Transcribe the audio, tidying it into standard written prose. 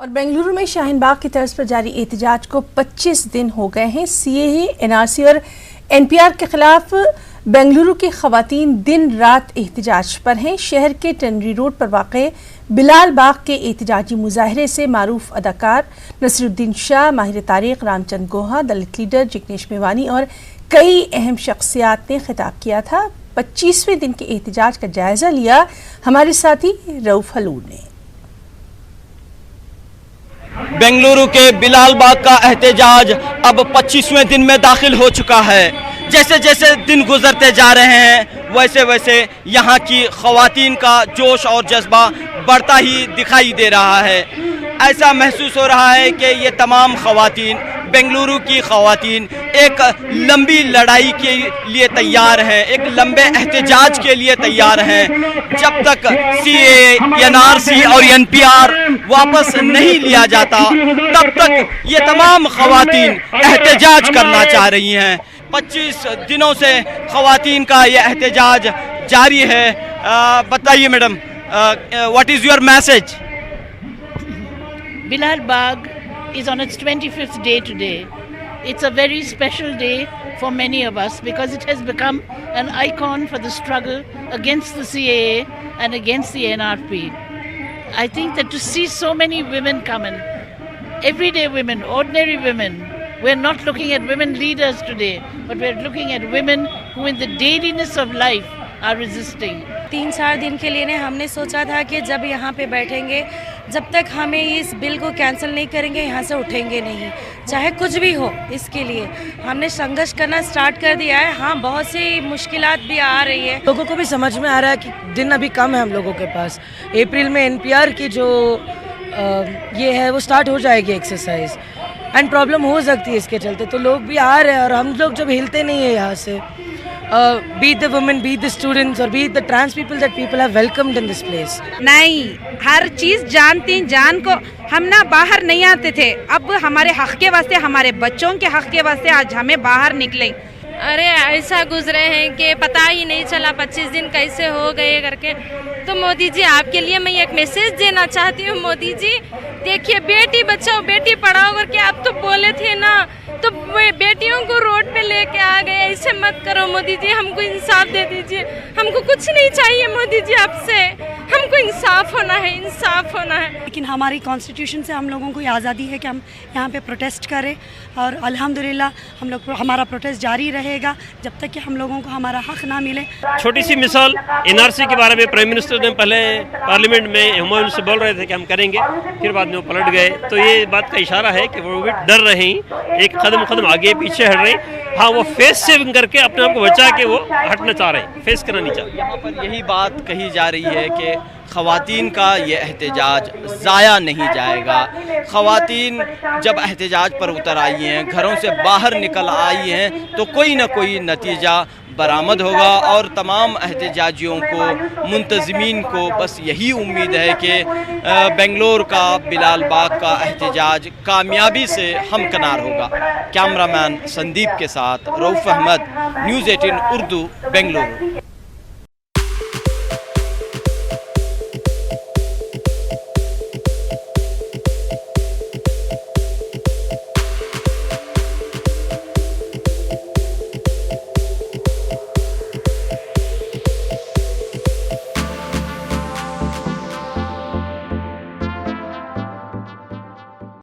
और बेंगलुरु में शाहीन बाग की तर्ज पर जारी एहतजाज को 25 दिन हो गए हैं। सीएए, एनआरसी और एनपीआर के खिलाफ बेंगलुरु की खवातीन दिन रात एहतजाज पर हैं। शहर के टनरी रोड पर वाक़े बिलाल बाग के एहतजाजी मुजाहरे से मारूफ अदाकार नसीरुद्दीन शाह, माहिर तारीख रामचंद गोहा, दलित लीडर जिग्नेश मेवानी और कई अहम शख्सियात ने खिताब किया था। 25वें दिन के एहतजाज का जायजा लिया हमारे साथी रऊफ हलूर ने। बेंगलुरु के बिलाल बाग का एहतजाज अब 25वें दिन में दाखिल हो चुका है। जैसे जैसे दिन गुजरते जा रहे हैं वैसे वैसे यहाँ की खवातीन का जोश और जज्बा बढ़ता ही दिखाई दे रहा है। ऐसा महसूस हो रहा है कि ये तमाम खवातीन, बेंगलुरु की खवातीन एक लंबी लड़ाई के लिए तैयार हैं, एक लंबे एहतजाज के लिए तैयार हैं। जब तक सीएए, एनआरसी और एनपीआर वापस नहीं लिया जाता तब तक ये तमाम खवातीन एहतजाज करना चाह रही हैं। 25 दिनों से खवातीन का ये एहतजाज जारी है। बताइए madam, what is your message? Bilal Bagh is on its 25th day today. It's a very special day for many of us because it has become an icon for the struggle against the CAA and against the NRP. I think that to see so many women come in, everyday women, ordinary women, we're not looking at women leaders today, but we're looking at women who in the dailiness of life are resisting. 3-4 दिन के लिए हमने सोचा था कि जब यहाँ पे बैठेंगे, जब तक हमें इस बिल को कैंसिल नहीं करेंगे यहाँ से उठेंगे नहीं, चाहे कुछ भी हो। इसके लिए हमने संघर्ष करना स्टार्ट कर दिया है। हाँ, बहुत सी मुश्किलात भी आ रही है। लोगों को भी समझ में आ रहा है कि दिन अभी कम है हम लोगों के पास। अप्रैल में एनपीआर की जो ये है वो स्टार्ट हो जाएगी एक्सरसाइज, एंड प्रॉब्लम हो सकती है इसके चलते। तो लोग भी आ रहे हैं और हम लोग जब हिलते नहीं है यहाँ से, be the women, be the students or be the trans people that people have welcomed in this place. नहीं, हर चीज़ जानती, जान को हम ना बाहर नहीं आते थे। अब हमारे हक़ के वास्ते, हमारे बच्चों के हक़ के वास्ते आज हमें बाहर निकले। अरे ऐसा गुजरे हैं कि पता ही नहीं चला 25 दिन कैसे हो गए करके। तो मोदी जी, आपके लिए मैं एक मैसेज देना चाहती हूँ। मोदी जी देखिए, बेटी बचाओ बेटी पढ़ाओ करके आप तो बोले थे ना, तो बेटियों को रोड पे लेके आ गए। ऐसे मत करो मोदी जी, हमको इंसाफ दे दीजिए। हमको कुछ नहीं चाहिए मोदी जी आपसे, हमको इंसाफ होना है, इंसाफ होना है। लेकिन हमारी कॉन्स्टिट्यूशन से हम लोगों को आज़ादी है कि हम यहाँ पे प्रोटेस्ट करें, और अल्हम्दुलिल्लाह हम लोग हमारा प्रोटेस्ट जारी रहेगा जब तक कि हम लोगों को हमारा हक़ ना मिले। छोटी सी मिसाल, एनआरसी के बारे में प्राइम मिनिस्टर ने पहले पार्लियामेंट में हुमायूं से बोल रहे थे कि हम करेंगे, फिर बाद में वो पलट गए। तो ये बात का इशारा है कि वो भी डर रहे हैं, एक कदम आगे पीछे हट रहे हैं। हाँ, वो फेस सेविंग करके अपने आप को बचा के वो हटना चाह रहे हैं, फेस करना नहीं चाह रहे। यहाँ पर यही बात कही जा रही है कि खवातीन का ये एहतजाज ज़ाया नहीं जाएगा। खवातीन जब एहतजाज पर उतर आई हैं, घरों से बाहर निकल आई हैं, तो कोई ना कोई नतीजा बरामद होगा। और तमाम एहतजाजियों को, मुंतज़मीन को बस यही उम्मीद है कि बेंगलोर का बिलाल बाग का एहतजाज कामयाबी से हमकिनार होगा। कैमरामैन संदीप के साथ रऊफ अहमद, न्यूज़ 18 उर्दू, बेंगलुरु।